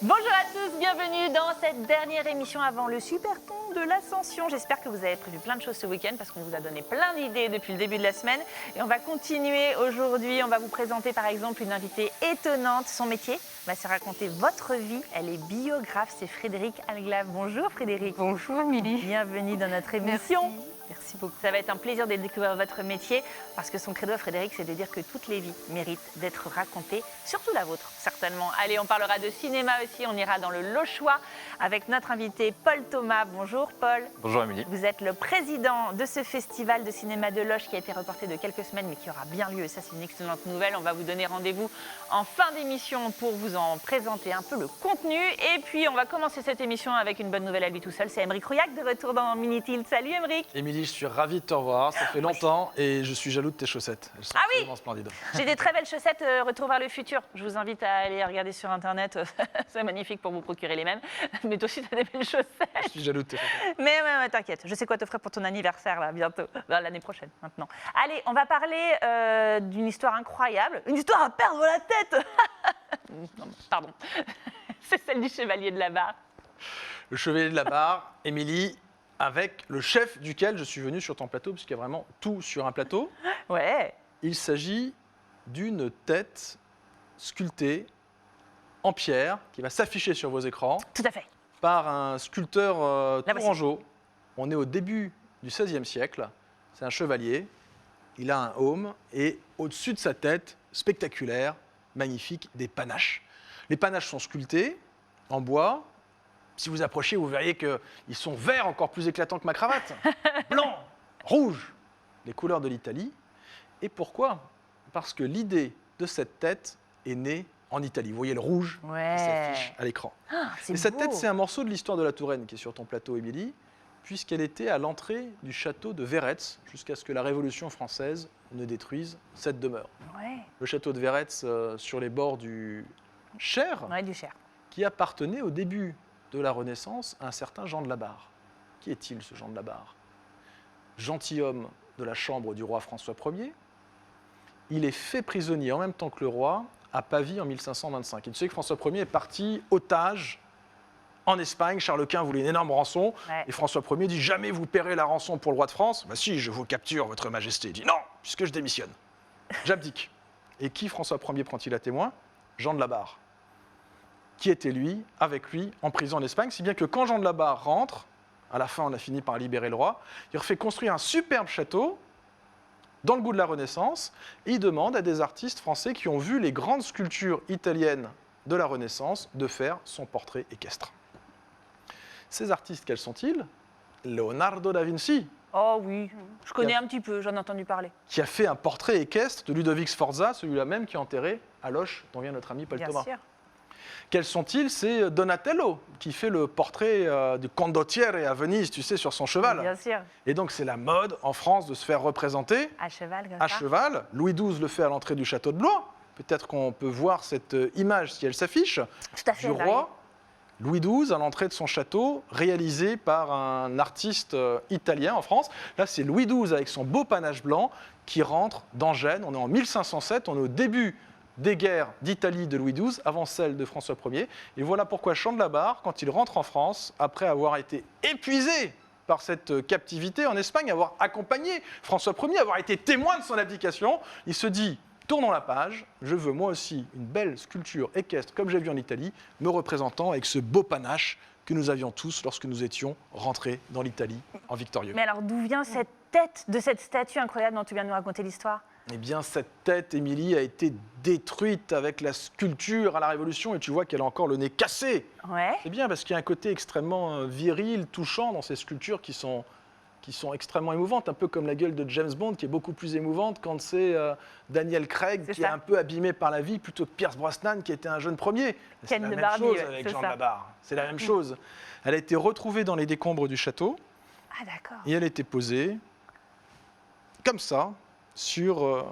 Bonjour à tous, bienvenue dans cette dernière émission avant le super pont de l'Ascension. J'espère que vous avez prévu plein de choses ce week-end parce qu'on vous a donné plein d'idées depuis le début de la semaine. Et on va continuer aujourd'hui, on va vous présenter par exemple une invitée étonnante. Son métier, c'est raconter votre vie. Elle est biographe, c'est Frédérique Alglave. Bonjour Frédérique. Bonjour Émilie. Bienvenue dans notre émission. Merci beaucoup. Ça va être un plaisir de découvrir votre métier parce que son credo à Frédéric, c'est de dire que toutes les vies méritent d'être racontées, surtout la vôtre, certainement. Allez, on parlera de cinéma aussi, on ira dans le Lochois avec notre invité Paul Thomas. Bonjour Paul. Bonjour Émilie. Vous êtes le président de ce festival de cinéma de Loches qui a été reporté de quelques semaines mais qui aura bien lieu et ça c'est une excellente nouvelle. On va vous donner rendez-vous en fin d'émission pour vous en présenter un peu le contenu et puis on va commencer cette émission avec une bonne nouvelle à lui tout seul. C'est Aymeric Rouillac de retour dans Minitil. Salut Aymeric. Émilie, je suis ravi de te revoir, ça fait longtemps et je suis jaloux de tes chaussettes. Elles sont absolument splendides. J'ai des très belles chaussettes Retour vers le futur. Je vous invite à aller regarder sur internet, c'est magnifique pour vous procurer les mêmes. Mais toi aussi tu as des belles chaussettes. Je suis jaloux de tes chaussettes. Mais t'inquiète, je sais quoi t'offrir pour ton anniversaire là bientôt, l'année prochaine maintenant. Allez, on va parler d'une histoire incroyable, une histoire à perdre la tête. Non, pardon, c'est celle du chevalier de la barre. Le chevalier de la barre, Émilie, avec le chef duquel je suis venu sur ton plateau, puisqu'il y a vraiment tout sur un plateau. Ouais. Il s'agit d'une tête sculptée en pierre qui va s'afficher sur vos écrans Tout à fait. par un sculpteur La voici. tourangeau. On est au début du XVIe siècle. C'est un chevalier. Il a un aume et au-dessus de sa tête, spectaculaire, magnifique, des panaches. Les panaches sont sculptés en bois. Si vous approchez, vous verriez qu'ils sont verts, encore plus éclatants que ma cravate. Blanc, rouge, les couleurs de l'Italie. Et pourquoi ? Parce que l'idée de cette tête est née en Italie. Vous voyez le rouge qui s'affiche à l'écran. Et cette tête, c'est un morceau de l'histoire de la Touraine qui est sur ton plateau, Émilie, puisqu'elle était à l'entrée du château de Verretz, jusqu'à ce que la Révolution française ne détruise cette demeure. Ouais. Le château de Verretz, sur les bords du Cher, Ouais, du Cher. qui appartenait au début de la Renaissance à un certain Jean de la Barre. Qui est-il, ce Jean de la Barre ? Gentilhomme de la chambre du roi François Ier. Il est fait prisonnier en même temps que le roi à Pavie en 1525. Et tu sais que François Ier est parti otage en Espagne. Charles Quint voulait une énorme rançon. Ouais. Et François Ier dit « Jamais vous paierez la rançon pour le roi de France ?» « Bah si, je vous capture, votre majesté. » Il dit « Non, puisque je démissionne. J'abdique. » Et qui François Ier prend-il à témoin ? Jean de la Barre, qui était lui, avec lui, en prison en Espagne, si bien que quand Jean de la Barre rentre, à la fin on a fini par libérer le roi, il refait construire un superbe château dans le goût de la Renaissance, et il demande à des artistes français qui ont vu les grandes sculptures italiennes de la Renaissance de faire son portrait équestre. Ces artistes, quels sont-ils ? Leonardo da Vinci, Oh oui, je connais un petit peu, j'en ai entendu parler. qui a fait un portrait équestre de Ludovic Sforza, celui-là même qui est enterré à Loches, dont vient notre ami Paul Bien Thomas. sûr. Quels sont-ils ? C'est Donatello qui fait le portrait du condottiere à Venise, tu sais, sur son cheval. Bien sûr. Et donc c'est la mode en France de se faire représenter À cheval comme à ça. cheval. Louis XII le fait à l'entrée du château de Blois. Peut-être qu'on peut voir cette image si elle s'affiche. Tout à fait. Du là, roi Louis XII à l'entrée de son château, réalisé par un artiste italien en France. Là, c'est Louis XII avec son beau panache blanc qui rentre dans Gênes. On est en 1507, on est au début des guerres d'Italie de Louis XII, avant celle de François Ier. Et voilà pourquoi Jean de la Barre, quand il rentre en France, après avoir été épuisé par cette captivité en Espagne, avoir accompagné François Ier, avoir été témoin de son abdication, il se dit « Tournons la page, je veux moi aussi une belle sculpture équestre, comme j'ai vu en Italie, me représentant avec ce beau panache que nous avions tous lorsque nous étions rentrés dans l'Italie en victorieux. » Mais alors d'où vient cette tête de cette statue incroyable dont tu viens de nous raconter l'histoire ? Eh bien, cette tête, Émilie, a été détruite avec la sculpture à la Révolution et tu vois qu'elle a encore le nez cassé. Ouais. C'est bien parce qu'il y a un côté extrêmement viril, touchant dans ces sculptures qui sont extrêmement émouvantes, un peu comme la gueule de James Bond qui est beaucoup plus émouvante quand c'est Daniel Craig C'est qui ça. est un peu abîmé par la vie plutôt que Pierce Brosnan qui était un jeune premier. C'est Ken la de même Barbie, chose ouais, avec c'est Jean ça. de la Barre. C'est la même chose. Elle a été retrouvée dans les décombres du château Ah d'accord. et elle a été posée comme ça sur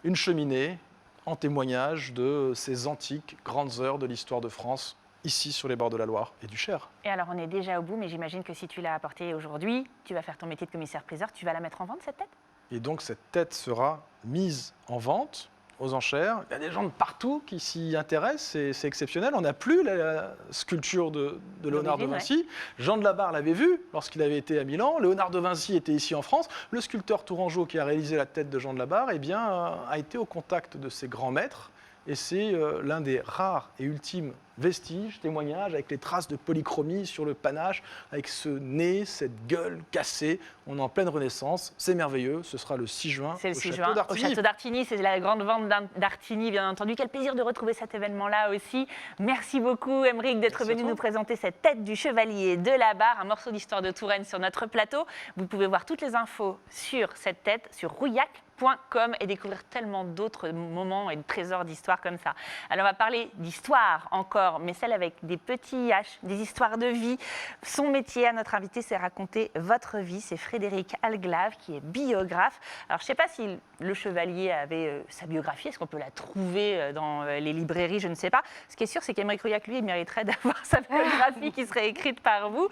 une cheminée en témoignage de ces antiques grandes heures de l'histoire de France, ici sur les bords de la Loire et du Cher. Et alors on est déjà au bout, mais j'imagine que si tu l'as apportée aujourd'hui, tu vas faire ton métier de commissaire-priseur, tu vas la mettre en vente cette tête ? Et donc cette tête sera mise en vente aux enchères. Il y a des gens de partout qui s'y intéressent, c'est exceptionnel. On n'a plus la sculpture de Léonard de Vinci. Jean de la Barre l'avait vu lorsqu'il avait été à Milan. Léonard de Vinci était ici en France. Le sculpteur Tourangeau qui a réalisé la tête de Jean de la Barre a été au contact de ses grands maîtres. Et c'est l'un des rares et ultimes vestiges, témoignages, avec les traces de polychromie sur le panache, avec ce nez, cette gueule cassée. On est en pleine Renaissance, c'est merveilleux. Ce sera le 6 juin C'est le au 6 Château juin d'Artigny. au Château d'Artigny. C'est la grande vente d'Artigny, bien entendu. Quel plaisir de retrouver cet événement-là aussi. Merci beaucoup, Aymeric, d'être venu nous présenter cette tête du chevalier de la Barre, un morceau d'histoire de Touraine sur notre plateau. Vous pouvez voir toutes les infos sur cette tête sur rouillac.com et découvrir tellement d'autres moments et de trésors d'histoire comme ça. Alors on va parler d'histoire encore, mais celle avec des petits H, des histoires de vie. Son métier à notre invité, c'est raconter votre vie. C'est Frédéric Alglave qui est biographe. Alors je ne sais pas si le chevalier avait sa biographie, est-ce qu'on peut la trouver dans les librairies, je ne sais pas. Ce qui est sûr, c'est qu'Aymeric Rouillac, lui, il mériterait d'avoir sa biographie qui serait écrite par vous.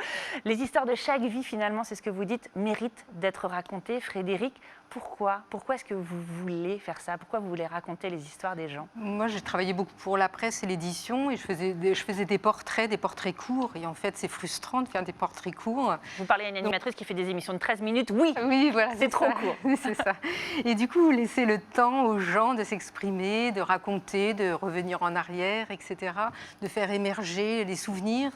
Les histoires de chaque vie, finalement, c'est ce que vous dites, méritent d'être racontées. Frédéric, pourquoi est-ce que vous voulez faire ça? Pourquoi vous voulez raconter les histoires des gens? Moi, j'ai travaillé beaucoup pour la presse et l'édition et je faisais des portraits courts. Et en fait, c'est frustrant de faire des portraits courts. Vous parlez à une animatrice qui fait des émissions de 13 minutes. Oui, voilà, c'est trop court. C'est ça. Et du coup, laisser le temps aux gens de s'exprimer, de raconter, de revenir en arrière, etc., de faire émerger les souvenirs.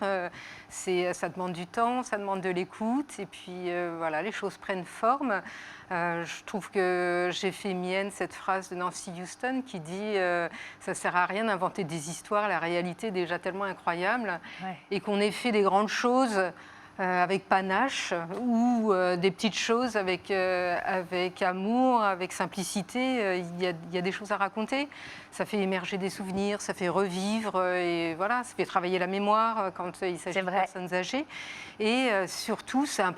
Ça demande du temps, ça demande de l'écoute. Et puis, voilà, les choses prennent forme. Je trouve que j'ai fait mienne cette phrase de Nancy Houston qui dit ça ne sert à rien d'inventer des histoires, la réalité est déjà tellement incroyable, et qu'on ait fait des grandes choses avec panache ou des petites choses avec amour, avec simplicité. Il y a des choses à raconter. Ça fait émerger des souvenirs, ça fait revivre et voilà, ça fait travailler la mémoire quand il s'agit de personnes âgées. Et surtout, c'est un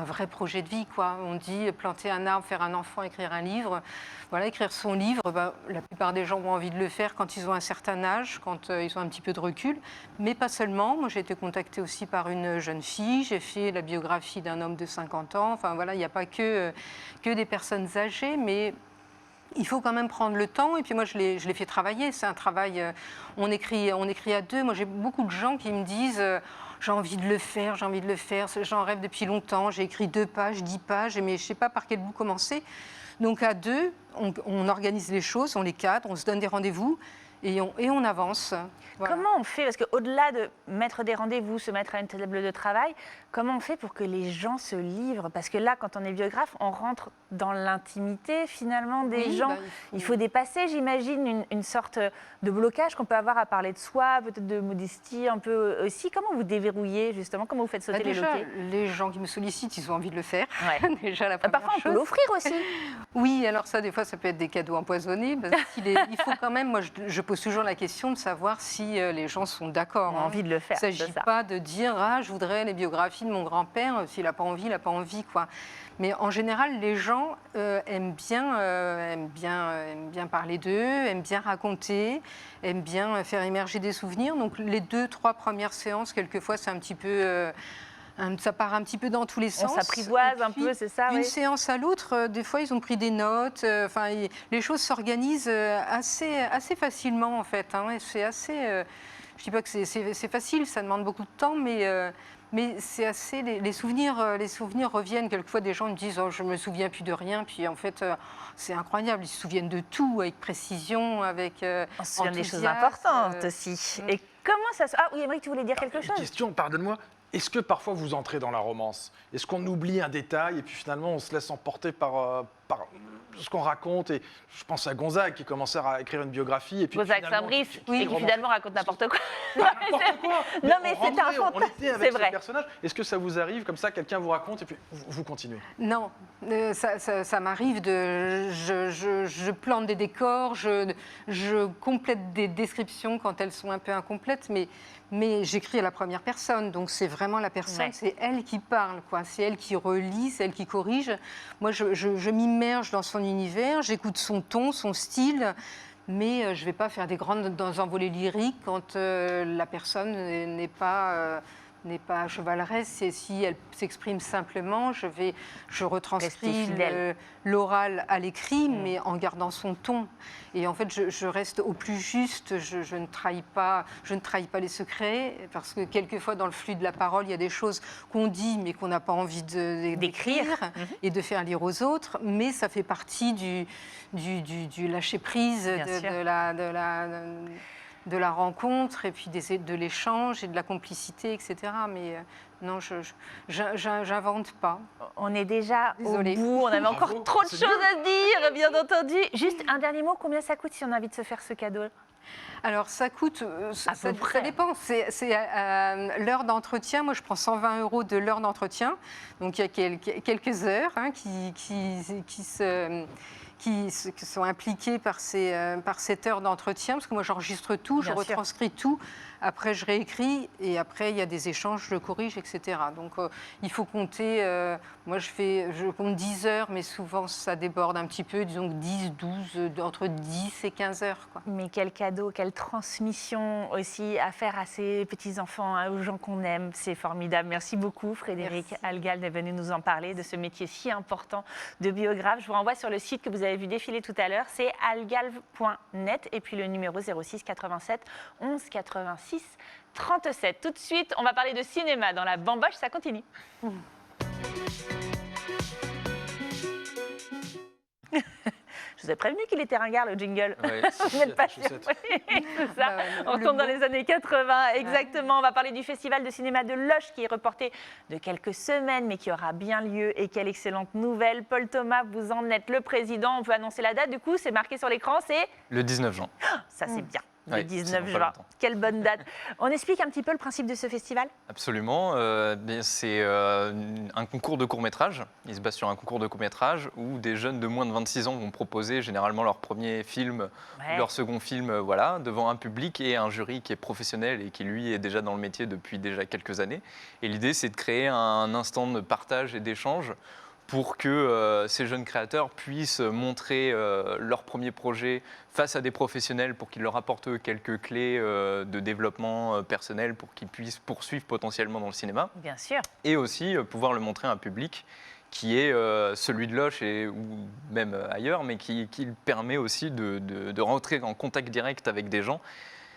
vrai projet de vie, quoi. On dit planter un arbre, faire un enfant, écrire un livre. Voilà, écrire son livre, la plupart des gens ont envie de le faire quand ils ont un certain âge, quand ils ont un petit peu de recul, mais pas seulement. Moi, j'ai été contactée aussi par une jeune fille, j'ai fait la biographie d'un homme de 50 ans. Enfin voilà, il n'y a pas que des personnes âgées, mais il faut quand même prendre le temps. Et puis moi, je l'ai fait travailler. C'est un travail, on écrit à deux. Moi, j'ai beaucoup de gens qui me disent j'ai envie de le faire, j'en rêve depuis longtemps, j'ai écrit 2 pages, 10 pages, mais je ne sais pas par quel bout commencer. Donc à deux, on organise les choses, on les cadre, on se donne des rendez-vous et on avance. Voilà. Comment on fait? Parce qu'au-delà de mettre des rendez-vous, se mettre à une table de travail, comment on fait pour que les gens se livrent? Parce que là, quand on est biographe, on rentre dans l'intimité finalement des gens. Il faut dépasser, j'imagine, une sorte de blocage qu'on peut avoir à parler de soi, peut-être de modestie un peu aussi. Comment vous déverrouillez justement? Comment vous faites sauter les loquets? Les gens qui me sollicitent, ils ont envie de le faire. Ouais. Déjà, la première Parfois, on peut l'offrir aussi. Oui, alors ça, des fois, ça peut être des cadeaux empoisonnés. Parce il faut quand même, moi, je pose toujours la question de savoir si les gens sont d'accord. On a envie de le faire. Il ne s'agit pas de dire je voudrais les biographies de mon grand-père. S'il n'a pas envie, il n'a pas envie, quoi. Mais en général, les gens aiment bien parler d'eux, aiment bien raconter, aiment bien faire émerger des souvenirs. Donc les 2-3 premières séances, quelquefois, c'est un petit peu... ça part un petit peu dans tous les sens. On s'apprivoise un peu, c'est ça? Une séance à l'autre, des fois, ils ont pris des notes. Les choses s'organisent assez facilement, en fait. Hein, et c'est assez... je ne dis pas que c'est facile, ça demande beaucoup de temps, mais c'est assez... Les souvenirs reviennent. Quelquefois, des gens me disent je ne me souviens plus de rien. Puis, en fait, c'est incroyable. Ils se souviennent de tout, avec précision, avec on se souvient des choses importantes aussi. Et comment ça se... Ah oui, Aymeric, tu voulais dire quelque chose? Question, pardonne-moi. Est-ce que parfois vous entrez dans la romance? Est-ce qu'on oublie un détail et puis finalement on se laisse emporter par ce qu'on raconte? Et je pense à Gonzague qui commençait à écrire une biographie. Et puis Gonzague Saint-Brice, et qui finalement raconte n'importe quoi. N'importe quoi. Non mais c'est un on était avec vrai. ce personnage. Est-ce que ça vous arrive comme ça, quelqu'un vous raconte et puis vous continuez? Non, ça m'arrive je plante des décors, je complète des descriptions quand elles sont un peu incomplètes, mais j'écris à la première personne, donc c'est vraiment la personne, c'est elle qui parle, quoi. C'est elle qui relit, c'est elle qui corrige. Moi, je m'immerge dans son univers, j'écoute son ton, son style, mais je ne vais pas faire des grandes envolées lyriques quand la personne n'est pas n'est pas chevaleresque. C'est si elle s'exprime simplement, je retranscris Rester fidèle. l'oral à l'écrit, mais en gardant son ton. Et en fait, je reste au plus juste. Je ne trahis pas les secrets, parce que quelquefois, dans le flux de la parole, il y a des choses qu'on dit, mais qu'on n'a pas envie d'écrire et de faire lire aux autres. Mais ça fait partie du lâcher prise, de la rencontre et puis de l'échange et de la complicité, etc. Mais non, j'invente pas. On est déjà Désolée. au bout, on avait encore Bravo, trop de c'est choses à dire, bien entendu. Juste un dernier mot, combien ça coûte si on a envie de se faire ce cadeau? Alors, ça coûte, À peu près. ça dépend. C'est l'heure d'entretien. Moi, je prends 120 € de l'heure d'entretien. Donc, il y a quelques heures qui sont impliquées par cette heure d'entretien, parce que moi, j'enregistre tout, je Bien sûr. retranscris tout. Après, je réécris et après, il y a des échanges, je le corrige, etc. Donc, il faut compter. Moi, je compte 10 heures, mais souvent, ça déborde un petit peu. Disons que 10, 12, entre 10 et 15 heures, quoi. Mais quel cadeau, quelle transmission aussi à faire à ces petits-enfants, aux gens qu'on aime. C'est formidable. Merci beaucoup, Frédéric Merci. Algal, d'être venu nous en parler de ce métier si important de biographe. Je vous renvoie sur le site que vous avez vu défiler tout à l'heure. C'est algalv.net et puis le numéro 06 87 11 86 37. Tout de suite, on va parler de cinéma dans la bamboche. Ça continue. Je vous ai prévenu qu'il était ringard, le jingle. Ouais, Vous n'êtes pas sûr. chaussettes. Oui, c'est ça. On Le retourne dans mot. les années 80, exactement. On va parler du festival de cinéma de Loches qui est reporté de quelques semaines, mais qui aura bien lieu. Et quelle excellente nouvelle. Paul Thomas, vous en êtes le président. On peut annoncer la date. Du coup, c'est marqué sur l'écran, c'est Le 19 juin. ça, c'est bien. Le Ouais, 19 c'est dans pas juin. longtemps. Quelle bonne date. On explique un petit peu le principe de ce festival? Absolument. C'est un concours de court-métrage. Il se base sur un concours de court-métrage où des jeunes de moins de 26 ans vont proposer généralement leur premier film Ouais. ou leur second film voilà, devant un public et un jury qui est professionnel et qui, lui, est déjà dans le métier depuis déjà quelques années. Et l'idée, c'est de créer un instant de partage et d'échange pour que ces jeunes créateurs puissent montrer leur premier projet face à des professionnels pour qu'ils leur apportent eux, quelques clés de développement personnel pour qu'ils puissent poursuivre potentiellement dans le cinéma Bien sûr. et aussi pouvoir le montrer à un public qui est celui de Loches ou même ailleurs, mais qui permet aussi de rentrer en contact direct avec des gens.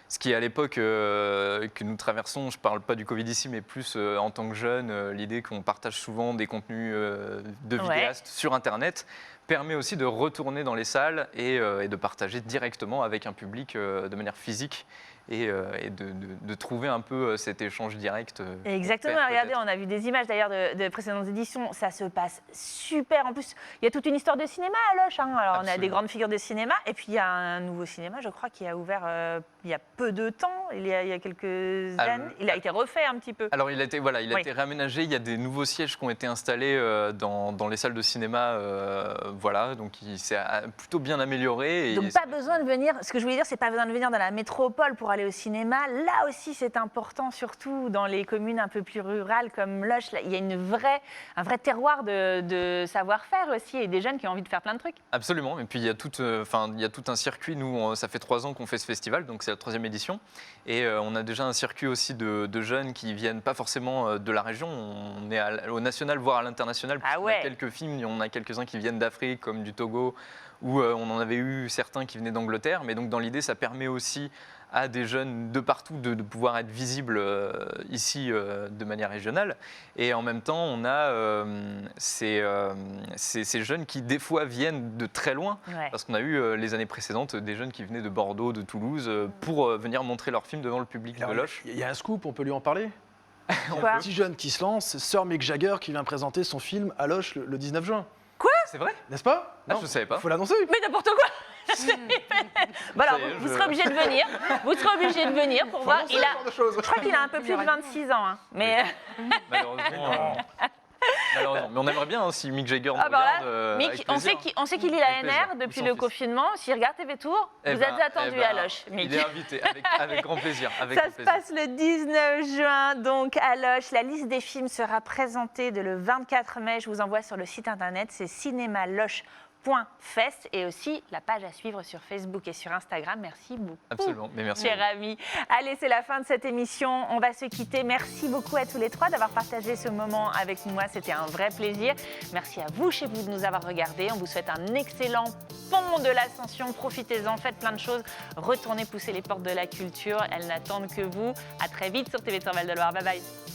Ce qui, à l'époque que nous traversons, je ne parle pas du Covid ici, mais plus en tant que jeune, l'idée qu'on partage souvent des contenus de vidéastes sur Internet, permet aussi de retourner dans les salles et de partager directement avec un public de manière physique et de trouver un peu cet échange direct. Exactement, regardez, on a vu des images d'ailleurs de précédentes éditions, ça se passe super. En plus, il y a toute une histoire de cinéma à Loches. Alors, on a des Absolument. grandes figures de cinéma, et puis il y a un nouveau cinéma, je crois, qui a ouvert il y a peu de temps, il y a quelques années. Il a été refait un petit peu. Alors, il a été Oui. été réaménagé. Il y a des nouveaux sièges qui ont été installés dans les salles de cinéma. Voilà, donc il s'est plutôt bien amélioré. Et Donc pas besoin de venir, ce que je voulais dire, c'est pas besoin de venir dans la métropole pour aller au cinéma. Là aussi, c'est important, surtout dans les communes un peu plus rurales comme Loches. Là, il y a un vrai terroir de savoir-faire aussi et des jeunes qui ont envie de faire plein de trucs. Absolument. Et puis il y a tout un circuit. Nous, ça fait 3 ans qu'on fait ce festival, donc c'est la 3e édition. Et on a déjà un circuit aussi de jeunes qui viennent pas forcément de la région. On est au national, voire à l'international. Ah On ouais. a quelques films, on a quelques-uns qui viennent d'Afrique, comme du Togo, où on en avait eu certains qui venaient d'Angleterre. Mais donc dans l'idée, ça permet aussi à des jeunes de partout de pouvoir être visibles ici de manière régionale. Et en même temps, on a ces jeunes qui, des fois, viennent de très loin. Ouais. Parce qu'on a eu les années précédentes des jeunes qui venaient de Bordeaux, de Toulouse, pour venir montrer leur film devant le public de Alors, Loches. il y a un scoop, on peut lui en parler. Il y a Quoi un petit jeune qui se lance, Sir Mick Jagger, qui vient présenter son film à Loches le 19 juin. C'est vrai? N'est-ce pas? Ah, je savais pas. Il faut l'annoncer. Mais n'importe quoi. Bon alors, Ça y est, vous je- serez obligé de venir. Vous serez obligé de venir pour Faut voir. annoncer ce genre de choses. Je crois qu'il a un peu plus de 26 ans. Hein. Mais Malheureusement. Malheureusement. Mais on aimerait bien hein, si Mick Jagger nous ah bah regarde. là, avec Mick, on plaisir. sait qu'il lit la Avec plaisir. NR Ou depuis son le fils. confinement. S'il regarde TV Tour, Eh vous ben, êtes attendu eh ben, à Loches. Mick. Il est invité, avec grand plaisir. Avec Ça grand se plaisir. passe le 19 juin, donc à Loches. La liste des films sera présentée le 24 mai. Je vous envoie sur le site internet, c'est cinémaloche.fr. Fest et aussi la page à suivre sur Facebook et sur Instagram. Merci beaucoup. Absolument, mais merci. Cher ami. Allez, c'est la fin de cette émission. On va se quitter. Merci beaucoup à tous les trois d'avoir partagé ce moment avec moi. C'était un vrai plaisir. Merci à vous chez vous de nous avoir regardés. On vous souhaite un excellent pont de l'Ascension. Profitez-en, faites plein de choses. Retournez pousser les portes de la culture. Elles n'attendent que vous. À très vite sur TV Tour Val de Loire. Bye bye.